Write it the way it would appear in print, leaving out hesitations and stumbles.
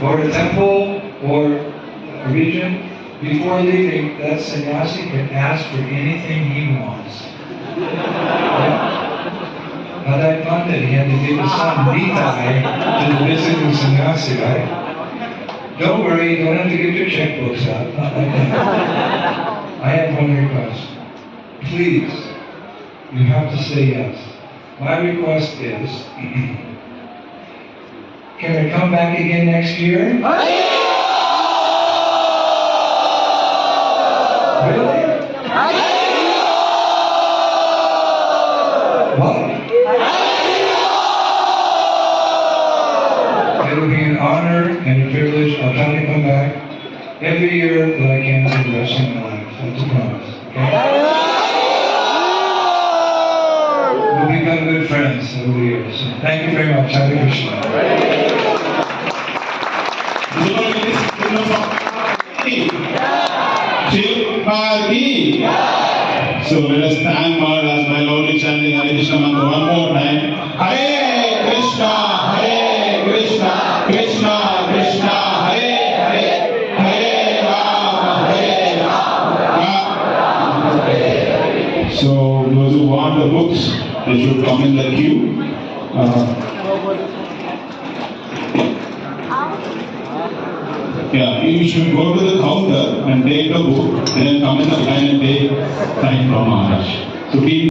or a temple, or a region, before leaving, that sannyasi can ask for anything he wants. Bhadai Pandit, he had to give his son Nitai to the visiting sannyasi, right? Don't worry, you don't have to get your checkbooks out. Not like that. I have one request. Please, you have to say yes. My request is, can I come back again next year? Really? What? It will be an honor and a privilege. I'll try to come back every year that I can for the rest of my life. That's a promise. Okay? We'll become good friends over the years. So thank you very much. Hare Krishna. So let us thank God as my Lord is chanting Hare Krishna mantra one more time. Hare Krishna, Krishna Krishna, Hare Hare, Hare Rama, Hare Rama. So those who want the books, they should come in the queue. Yeah, you should go to the counter and take the book, then come in the line and take sign from Maharaj. So